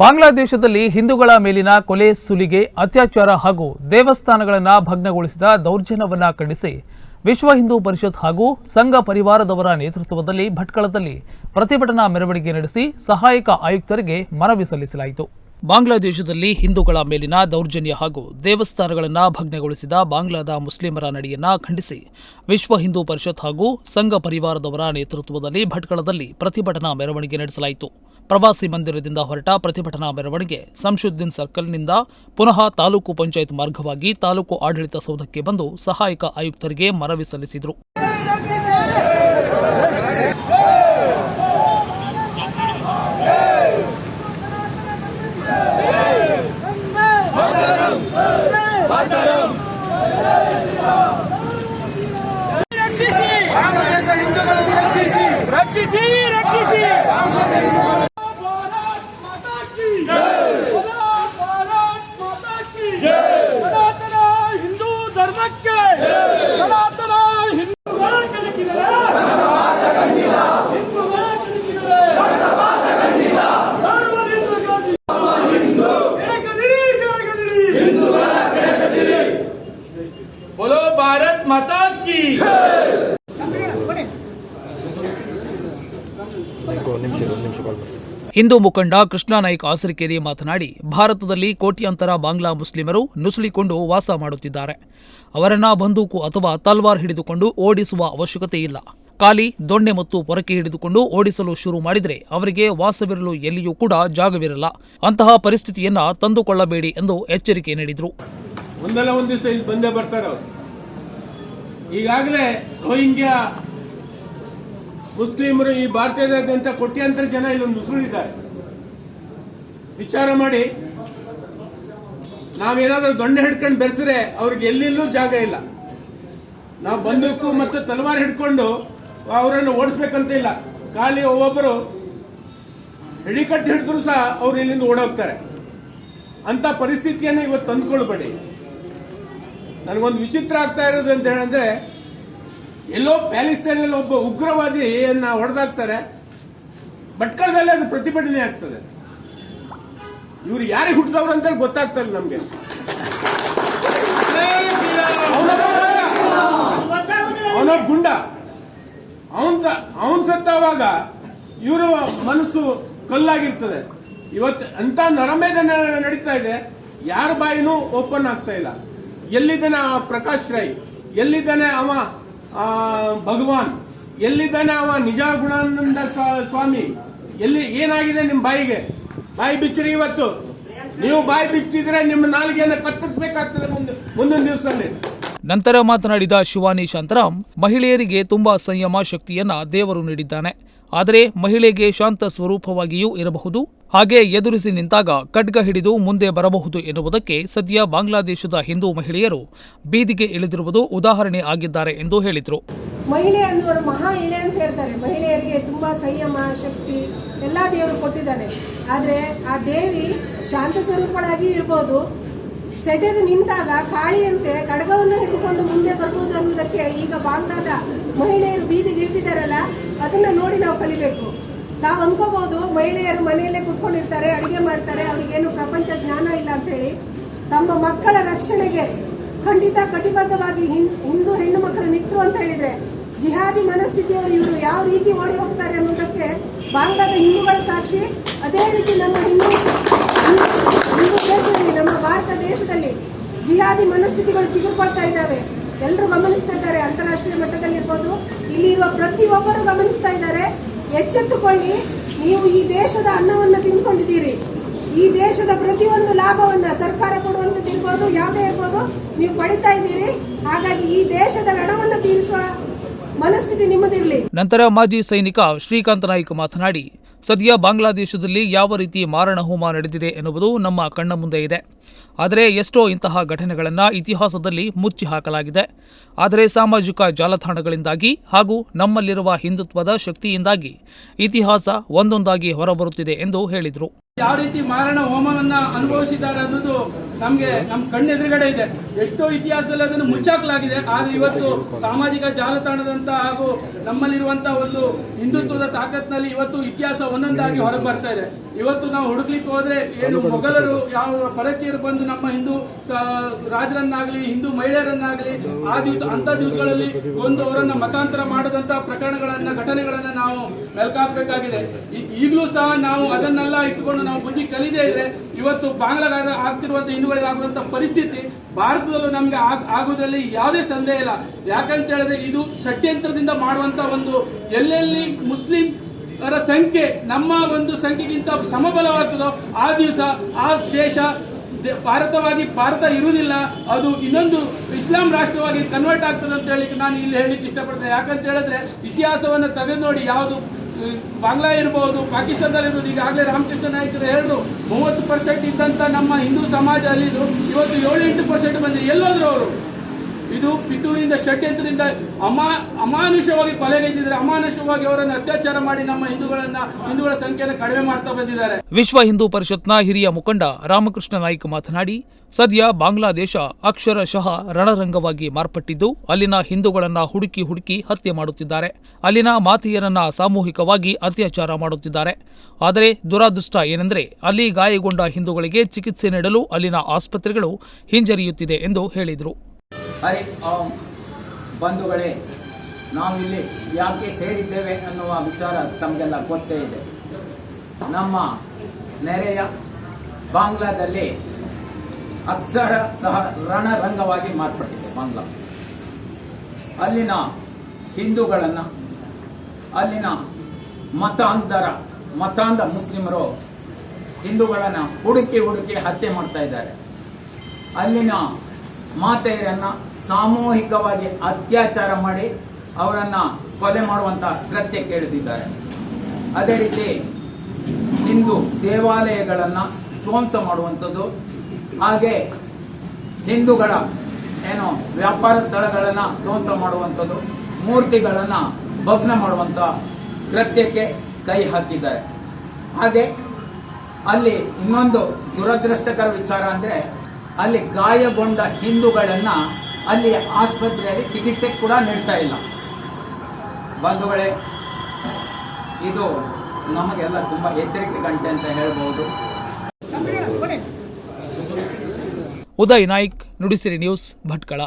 ಬಾಂಗ್ಲಾದೇಶದಲ್ಲಿ ಹಿಂದೂಗಳ ಮೇಲಿನ ಕೊಲೆ, ಸುಲಿಗೆ, ಅತ್ಯಾಚಾರ ಹಾಗೂ ದೇವಸ್ಥಾನಗಳನ್ನು ಭಗ್ನಗೊಳಿಸಿದ ದೌರ್ಜನ್ಯವನ್ನು ಖಂಡಿಸಿ ವಿಶ್ವ ಹಿಂದೂ ಪರಿಷತ್ ಹಾಗೂ ಸಂಘ ಪರಿವಾರದವರ ನೇತೃತ್ವದಲ್ಲಿ ಭಟ್ಕಳದಲ್ಲಿ ಪ್ರತಿಭಟನಾ ಮೆರವಣಿಗೆ ನಡೆಸಿ ಸಹಾಯಕ ಆಯುಕ್ತರಿಗೆ ಮನವಿ ಸಲ್ಲಿಸಲಾಯಿತು. ಬಾಂಗ್ಲಾದೇಶದಲ್ಲಿ ಹಿಂದೂಗಳ ಮೇಲಿನ ದೌರ್ಜನ್ಯ ಹಾಗೂ ದೇವಸ್ಥಾನಗಳನ್ನು ಭಗ್ನಗೊಳಿಸಿದ ಬಾಂಗ್ಲಾದ ಮುಸ್ಲಿಮರ ನಡೆಯನ್ನ ಖಂಡಿಸಿ ವಿಶ್ವ ಹಿಂದೂ ಪರಿಷತ್ ಹಾಗೂ ಸಂಘ ಪರಿವಾರದವರ ನೇತೃತ್ವದಲ್ಲಿ ಭಟ್ಕಳದಲ್ಲಿ ಪ್ರತಿಭಟನಾ ಮೆರವಣಿಗೆ ನಡೆಸಲಾಯಿತು. ಪ್ರವಾಸಿ ಮಂದಿರದಿಂದ ಹೊರಟ ಪ್ರತಿಭಟನಾ ಮೆರವಣಿಗೆ ಸಂಶುದ್ದೀನ್ ಸರ್ಕಲ್ನಿಂದ ಪುನಃ ತಾಲೂಕು ಪಂಚಾಯತ್ ಮಾರ್ಗವಾಗಿ ತಾಲೂಕು ಆಡಳಿತ ಸೌಧಕ್ಕೆ ಬಂದು ಸಹಾಯಕ ಆಯುಕ್ತರಿಗೆ ಮನವಿ ಸಲ್ಲಿಸಿದರು. बोलो भारत माता की ಹಿಂದೂ ಮುಖಂಡ ಕೃಷ್ಣ ನಾಯ್ಕ ಆಸರಿಕೇರಿ ಮಾತನಾಡಿ, ಭಾರತದಲ್ಲಿ ಕೋಟ್ಯಾಂತರ ಬಾಂಗ್ಲಾ ಮುಸ್ಲಿಮರು ನುಸುಳಿಕೊಂಡು ವಾಸ ಮಾಡುತ್ತಿದ್ದಾರೆ. ಅವರನ್ನ ಬಂದೂಕು ಅಥವಾ ತಲ್ವಾರ್ ಹಿಡಿದುಕೊಂಡು ಓಡಿಸುವ ಅವಶ್ಯಕತೆ ಇಲ್ಲ. ಖಾಲಿ ದೊಣ್ಣೆ ಮತ್ತು ಪೊರಕೆ ಹಿಡಿದುಕೊಂಡು ಓಡಿಸಲು ಶುರು ಮಾಡಿದರೆ ಅವರಿಗೆ ವಾಸವಿರಲು ಎಲ್ಲಿಯೂ ಕೂಡ ಜಾಗವಿರಲ್ಲ. ಅಂತಹ ಪರಿಸ್ಥಿತಿಯನ್ನ ತಂದುಕೊಳ್ಳಬೇಡಿ ಎಂದು ಎಚ್ಚರಿಕೆ ನೀಡಿದರು. ಒಂದಲ್ಲ ಒಂದು ದಿವಸ ಇಲ್ಲಿ ಬಂದೇ ಬರ್ತಾರೆ ಅವರು. ಈಗಾಗಲೇ ರೋಹಿಂಗ್ಯಾ ಮುಸ್ಲಿಮರು ಈ ಭಾರತದಾದ್ಯಂತ ಕೋಟ್ಯಾಂತರ ಜನ ಇಲ್ಲಿ ನುಸುಳಿದ್ದಾರೆ. ವಿಚಾರ ಮಾಡಿ, ನಾವೇನಾದ್ರೂ ದೊಣ್ಣೆ ಹಿಡ್ಕೊಂಡು ಬೆರೆಸಿದ್ರೆ ಅವ್ರಿಗೆ ಎಲ್ಲೆಲ್ಲೂ ಜಾಗ ಇಲ್ಲ. ನಾವು ಬಂದೂಕು ಮತ್ತು ತಲವಾರು ಹಿಡ್ಕೊಂಡು ಅವರನ್ನು ಓಡಿಸ್ಬೇಕಂತ ಇಲ್ಲ. ಖಾಲಿ ಒಬ್ಬೊಬ್ಬರು ಹಿಡಿಕಟ್ಟು ಹಿಡಿದ್ರು ಸಹ ಅವ್ರು ಇಲ್ಲಿಂದ ಓಡೋಗ್ತಾರೆ. ಅಂತ ಪರಿಸ್ಥಿತಿಯನ್ನು ಇವತ್ತು ತಂದುಕೊಳ್ಬೇಡಿ. ನನಗೊಂದು ವಿಚಿತ್ರ ಆಗ್ತಾ ಇರೋದು ಅಂತ ಹೇಳಿದ್ರೆ, ಎಲ್ಲೋ ಪ್ಯಾಲೆಸ್ತೈನಲ್ಲಿ ಒಬ್ಬ ಉಗ್ರವಾದಿಯನ್ನ ಹೊಡೆದಾಕ್ತಾರೆ, ಭಟ್ಕಳದಲ್ಲಿ ಅದು ಪ್ರತಿಭಟನೆ ಆಗ್ತದೆ. ಇವರು ಯಾರಿಗೆ ಹುಟ್ಟಿದವರು ಅಂತ ಗೊತ್ತಾಗ್ತಾ ಇಲ್ಲ ನಮ್ಗೆ. ಅವನೊಬ್ಬ ಗುಂಡ, ಅವನ್ ಸತ್ತವಾಗ ಇವರ ಮನಸ್ಸು ಕಲ್ಲಾಗಿರ್ತದೆ. ಇವತ್ತು ಅಂತ ನರಮೇಧ ನಡೀತಾ ಇದೆ, ಯಾರ ಬಾಯಿನೂ ಓಪನ್ ಆಗ್ತಾ ಇಲ್ಲ. ಎಲ್ಲಿದ್ದಾನೆ ಪ್ರಕಾಶ್ ರೈ, ಎಲ್ಲಿದ್ದಾನೆ ಅವ ಭಗವಾನ್, ಎಲ್ಲಿದ್ದಾನೆ ಅವ ನಿಜ ಗುಣಾನಂದ ಸ್ವಾಮಿ, ಎಲ್ಲಿ ಏನಾಗಿದೆ ನಿಮ್ಮ ಬಾಯಿಗೆ? ಬಾಯಿ ಬಿಚ್ಚಿರಿ. ಇವತ್ತು ನೀವು ಬಾಯಿ ಬಿಚ್ಚಿದ್ರೆ ನಿಮ್ಮ ನಾಲಿಗೆಯನ್ನು ಕತ್ತರಿಸಬೇಕಾಗ್ತದೆ ಮುಂದಿನ ದಿವಸದಲ್ಲಿ. ನಂತರ ಮಾತನಾಡಿದ ಶಿವಾನಿ ಶಾಂತರಾಮ್, ಮಹಿಳೆಯರಿಗೆ ತುಂಬಾ ಸಂಯಮ ಶಕ್ತಿಯನ್ನ ದೇವರು ನೀಡಿದ್ದಾನೆ. ಆದರೆ ಮಹಿಳೆಗೆ ಶಾಂತ ಸ್ವರೂಪವಾಗಿಯೂ ಇರಬಹುದು. ಹಾಗೆ ಎದುರಿಸಿ ನಿಂತಾಗ ಖಡ್ಗ ಹಿಡಿದು ಮುಂದೆ ಬರಬಹುದು ಎನ್ನುವುದಕ್ಕೆ ಸದ್ಯ ಬಾಂಗ್ಲಾದೇಶದ ಹಿಂದೂ ಮಹಿಳೆಯರು ಬೀದಿಗೆ ಇಳಿದಿರುವುದು ಉದಾಹರಣೆ ಆಗಿದ್ದಾರೆ ಎಂದು ಹೇಳಿದರು. ಮಹಿಳೆ ಅನ್ನೋರು ಮಹಾ ಇಳೆ ಅಂತ ಹೇಳ್ತಾರೆ. ಮಹಿಳೆಯರಿಗೆ ತುಂಬಾ ಸಂಯಮ ಶಕ್ತಿ ಎಲ್ಲಾ ದೇವರು ಕೊಟ್ಟಿದ್ದಾನೆ. ಆದ್ರೆ ಆ ದೇವಿ ಶಾಂತ ಸ್ವರೂಪಳಾಗಿ ಇರ್ಬೋದು, ಸೆಟೆದು ನಿಂತಾಗ ಕಾಳಿಯಂತೆ ಖಡ್ಗವನ್ನು ಹಿಡಿದುಕೊಂಡು ಮುಂದೆ ಬರ್ಬೋದು ಅನ್ನೋದಕ್ಕೆ ಈಗ ಬಾಂಗ್ಲಾದ ಮಹಿಳೆಯರು ಬೀದಿಗೆ ಇಳಿದಿದ್ದಾರಲ್ಲ, ಅದನ್ನ ನೋಡಿ ನಾವು ಕಲಿಬೇಕು. ನಾವು ಅನ್ಕೋಬಹುದು ಮಹಿಳೆಯರು ಮನೆಯಲ್ಲೇ ಕೂತ್ಕೊಂಡಿರ್ತಾರೆ, ಅಡಿಗೆ ಮಾಡ್ತಾರೆ, ಅವ್ರಿಗೇನು ಪ್ರಪಂಚ ಜ್ಞಾನ ಇಲ್ಲ ಅಂತ ಹೇಳಿ. ತಮ್ಮ ಮಕ್ಕಳ ರಕ್ಷಣೆಗೆ ಖಂಡಿತ ಕಟಿಬದ್ಧವಾಗಿ ಹಿಂದೂ ಹೆಣ್ಣು ಮಕ್ಕಳು ನಿಂತರು ಅಂತ ಹೇಳಿದ್ರೆ, ಜಿಹಾದಿ ಮನಸ್ಥಿತಿಯವರು ಇವರು ಯಾವ ರೀತಿ ಓಡಿ ಹೋಗ್ತಾರೆ ಅನ್ನೋದಕ್ಕೆ ಬಾಂಗ್ಲಾದ ಹಿಂದೂಗಳ ಸಾಕ್ಷಿ. ಅದೇ ರೀತಿ ನಮ್ಮ ಹಿಂದೂ ದೇಶದಲ್ಲಿ, ನಮ್ಮ ಭಾರತ ದೇಶದಲ್ಲಿ ಜಿಹಾದಿ ಮನಸ್ಥಿತಿಗಳು ಚಿಗುರ್ಕೊಳ್ತಾ ಇದ್ದಾವೆ. ಎಲ್ಲರೂ ಗಮನಿಸ್ತಾ ಇದ್ದಾರೆ. ಅಂತಾರಾಷ್ಟ್ರೀಯ ಮಟ್ಟದಲ್ಲಿ ಇರ್ಬೋದು, ಇಲ್ಲಿರುವ ಪ್ರತಿಯೊಬ್ಬರು ಗಮನಿಸ್ತಾ ಇದ್ದಾರೆ. ಎಚ್ಚೆತ್ತುಕೊಳ್ಳಿ. ನೀವು ಈ ದೇಶದ ಅನ್ನವನ್ನು ತಿಂದ್ಕೊಂಡಿದ್ದೀರಿ. ಈ ದೇಶದ ಪ್ರತಿಯೊಂದು ಲಾಭವನ್ನ ಸರ್ಕಾರ ಕೊಡುವಂಥದ್ದು ಇರ್ಬೋದು, ಯಾವುದೇ ಇರ್ಬೋದು, ನೀವು ಪಡಿತಾ ಇದ್ದೀರಿ. ಹಾಗಾಗಿ ಈ ದೇಶದ ಋಣವನ್ನು ತೀರಿಸುವ ಮನಸ್ಥಿತಿ ನಿಮ್ಮದಿರಲಿ. ನಂತರ ಮಾಜಿ ಸೈನಿಕ ಶ್ರೀಕಾಂತ್ ನಾಯ್ಕ ಮಾತನಾಡಿ, ಸದ್ಯ ಬಾಂಗ್ಲಾದೇಶದಲ್ಲಿ ಯಾವ ರೀತಿ ಮಾರಣಹೋಮ ನಡೆದಿದೆ ಎನ್ನುವುದು ನಮ್ಮ ಕಣ್ಣ ಮುಂದೆ ಇದೆ. ಆದರೆ ಎಷ್ಟೋ ಇಂತಹ ಘಟನೆಗಳನ್ನು ಇತಿಹಾಸದಲ್ಲಿ ಮುಚ್ಚಿ ಹಾಕಲಾಗಿದೆ. ಆದರೆ ಸಾಮಾಜಿಕ ಜಾಲತಾಣಗಳಿಂದಾಗಿ ಹಾಗೂ ನಮ್ಮಲ್ಲಿರುವ ಹಿಂದುತ್ವದ ಶಕ್ತಿಯಿಂದಾಗಿ ಇತಿಹಾಸ ಒಂದೊಂದಾಗಿ ಹೊರಬರುತ್ತಿದೆ ಎಂದು ಹೇಳಿದರು. ಯಾವ ರೀತಿ ಮಾರಣ ಹೋಮವನ್ನ ಅನುಭವಿಸಿದ್ದಾರೆ ಅನ್ನೋದು ನಮ್ಮ ಕಣ್ಣೆದುರುಗಡೆ ಇದೆ. ಎಷ್ಟೋ ಇತಿಹಾಸದಲ್ಲಿ ಅದನ್ನು ಮುಚ್ಚಾಕಲಾಗಿದೆ. ಆದ್ರೆ ಇವತ್ತು ಸಾಮಾಜಿಕ ಜಾಲತಾಣದಂತ ಹಾಗೂ ನಮ್ಮಲ್ಲಿರುವಂತಹ ಒಂದು ಹಿಂದುತ್ವದ ತಾಕತ್ನಲ್ಲಿ ಇವತ್ತು ಇತಿಹಾಸ ಒಂದೊಂದಾಗಿ ಹೊರಗೆ ಬರ್ತಾ ಇದೆ. ಇವತ್ತು ನಾವು ಹುಡುಕ್ಲಿಕ್ಕೆ ಹೋದ್ರೆ ಏನು ಮೊಘಲರು ಯಾವ ಪರಕೀಯರು ಬಂದು ನಮ್ಮ ಹಿಂದೂ ರಾಜರನ್ನಾಗಲಿ ಹಿಂದೂ ಮಹಿಳೆಯರನ್ನಾಗಲಿ ಅಂತ ದಿವಸಗಳಲ್ಲಿ ಒಂದು ಅವರನ್ನ ಮತಾಂತರ ಮಾಡದಂತ ಪ್ರಕರಣಗಳನ್ನ ಘಟನೆಗಳನ್ನ ನಾವು ಮೆಲ್ಕಾಕಬೇಕಾಗಿದೆ. ಈಗಲೂ ಸಹ ನಾವು ಅದನ್ನೆಲ್ಲ ಇಟ್ಕೊಂಡು ನಾವು ಬುದ್ಧಿ ಕಲಿದೇ ಇದ್ರೆ ಇವತ್ತು ಬಾಂಗ್ಲಾಗ ಆಗ್ತಿರುವಂತಹ ಹಿಂದೂಗಳಿಗೆ ಆಗುವಂತ ಪರಿಸ್ಥಿತಿ ಭಾರತದಲ್ಲೂ ನಮ್ಗೆ ಆಗುವುದರಲ್ಲಿ ಯಾವುದೇ ಸಂದೇಹ ಇಲ್ಲ. ಯಾಕಂತ ಹೇಳಿದ್ರೆ ಇದು ಷಡ್ಯಂತ್ರದಿಂದ ಮಾಡುವಂತ ಒಂದು ಎಲ್ಲೆಲ್ಲಿ ಮುಸ್ಲಿಂ ಸಂಖ್ಯೆ ನಮ್ಮ ಒಂದು ಸಂಖ್ಯೆಗಿಂತ ಸಮಬಲವಾಗ್ತದೋ ಆ ದಿವಸ ಆ ದೇಶ ಭಾರತ ಇರುವುದಿಲ್ಲ, ಅದು ಇನ್ನೊಂದು ಇಸ್ಲಾಂ ರಾಷ್ಟ್ರವಾಗಿ ಕನ್ವರ್ಟ್ ಆಗ್ತದೆ ಅಂತ ಹೇಳಿ ನಾನು ಇಲ್ಲಿ ಹೇಳಲಿಕ್ಕೆ ಇಷ್ಟಪಡ್ತೇನೆ. ಯಾಕಂತ ಹೇಳಿದ್ರೆ ಇತಿಹಾಸವನ್ನು ತೆಗೆದು ನೋಡಿ, ಯಾವುದು ಬಾಂಗ್ಲಾ ಇರಬಹುದು, ಪಾಕಿಸ್ತಾನದಲ್ಲಿ ಇರ್ಬೋದು, ಈಗಾಗಲೇ ರಾಮಕೃಷ್ಣ ನಾಯ್ಕರು ಹೇಳಿದ್ರು 30% ಇದ್ದಂತ ನಮ್ಮ ಹಿಂದೂ ಸಮಾಜ ಅಲ್ಲಿದ್ದು ಇವತ್ತು 7-8% ಬಂದಿದೆ. ಎಲ್ಲೋದ್ರು ಅವರು? ಇದು ಪಿತೂರಿಂದ ಷಡ್ಯಂತ್ರದಿಂದ ಅಮಾನುಷವಾಗಿ ಕೊಲೆಗೈದಿದ್ದಾರೆ. ಅಮಾನುಷವಾಗಿ ಅವರನ್ನು ಅತ್ಯಾಚಾರ ಮಾಡಿ ನಮ್ಮ ಹಿಂದೂಗಳ ಸಂಖ್ಯೆಯನ್ನು ಕಡಿಮೆ ಮಾಡ್ತಾ ಬಂದಿದ್ದಾರೆ. ವಿಶ್ವ ಹಿಂದೂ ಪರಿಷತ್ನ ಹಿರಿಯ ಮುಖಂಡ ರಾಮಕೃಷ್ಣ ನಾಯ್ಕ ಮಾತನಾಡಿ, ಸದ್ಯ ಬಾಂಗ್ಲಾದೇಶ ಅಕ್ಷರಶಃ ರಣರಂಗವಾಗಿ ಮಾರ್ಪಟ್ಟಿದ್ದು ಅಲ್ಲಿನ ಹಿಂದೂಗಳನ್ನ ಹುಡುಕಿ ಹತ್ಯೆ ಮಾಡುತ್ತಿದ್ದಾರೆ. ಅಲ್ಲಿನ ಮಾತೆಯರನ್ನ ಸಾಮೂಹಿಕವಾಗಿ ಅತ್ಯಾಚಾರ ಮಾಡುತ್ತಿದ್ದಾರೆ. ಆದರೆ ದುರಾದೃಷ್ಟ ಏನೆಂದರೆ ಅಲ್ಲಿ ಗಾಯಗೊಂಡ ಹಿಂದೂಗಳಿಗೆ ಚಿಕಿತ್ಸೆ ನೀಡಲು ಅಲ್ಲಿನ ಆಸ್ಪತ್ರೆಗಳು ಹಿಂಜರಿಯುತ್ತಿದೆ ಎಂದು ಹೇಳಿದರು. ಹರಿ ಓಂ ಬಂಧುಗಳೇ, ನಾವಿಲ್ಲಿ ಯಾಕೆ ಸೇರಿದ್ದೇವೆ ಅನ್ನುವ ವಿಚಾರ ತಮಗೆಲ್ಲ ಗೊತ್ತೇ ಇದೆ. ನಮ್ಮ ನೆರೆಯ ಬಾಂಗ್ಲಾದಲ್ಲಿ ಅಕ್ಷರ ಸಹ ರಣರಂಗವಾಗಿ ಮಾರ್ಪಟ್ಟಿದೆ ಬಾಂಗ್ಲಾ. ಅಲ್ಲಿನ ಹಿಂದೂಗಳನ್ನು, ಅಲ್ಲಿನ ಮತಾಂಧ ಮುಸ್ಲಿಮರು ಹಿಂದೂಗಳನ್ನು ಹುಡುಕಿ ಹತ್ಯೆ ಮಾಡ್ತಾ ಇದ್ದಾರೆ. ಅಲ್ಲಿನ ಮಾತೆಯರನ್ನ ಸಾಮೂಹಿಕವಾಗಿ ಅತ್ಯಾಚಾರ ಮಾಡಿ ಅವರನ್ನ ಕೊಲೆ ಮಾಡುವಂತ ಕೃತ್ಯಕ್ಕೆ ಇಳಿದಿದ್ದಾರೆ. ಅದೇ ರೀತಿ ಹಿಂದೂ ದೇವಾಲಯಗಳನ್ನ ಧ್ವಂಸ ಮಾಡುವಂಥದ್ದು, ಹಾಗೆ ಹಿಂದೂಗಳ ವ್ಯಾಪಾರ ಸ್ಥಳಗಳನ್ನ ಧ್ವಂಸ ಮಾಡುವಂಥದ್ದು, ಮೂರ್ತಿಗಳನ್ನ ಭಗ್ನ ಮಾಡುವಂತ ಕೃತ್ಯಕ್ಕೆ ಕೈ ಹಾಕಿದ್ದಾರೆ. ಹಾಗೆ ಅಲ್ಲಿ ಇನ್ನೊಂದು ದುರದೃಷ್ಟಕರ ವಿಚಾರ ಅಂದ್ರೆ, ಅಲ್ಲಿ ಗಾಯಗೊಂಡ ಹಿಂದೂಗಳನ್ನ ಅಲ್ಲಿ ಆಸ್ಪತ್ರೆಯಲ್ಲಿ ಚಿಕಿತ್ಸೆ ಕೂಡ ನೀಡ್ತಾ ಇಲ್ಲ. ಬಂಧುಗಳೇ, ಇದು ನಮಗೆಲ್ಲ ತುಂಬಾ ಎಚ್ಚರಿಕೆ ಗಂಟೆ ಅಂತ ಹೇಳಬಹುದು. ಉದಯ್ ನಾಯ್ಕ್, ನುಡಿಸಿರಿ ನ್ಯೂಸ್, ಭಟ್ಕಳ.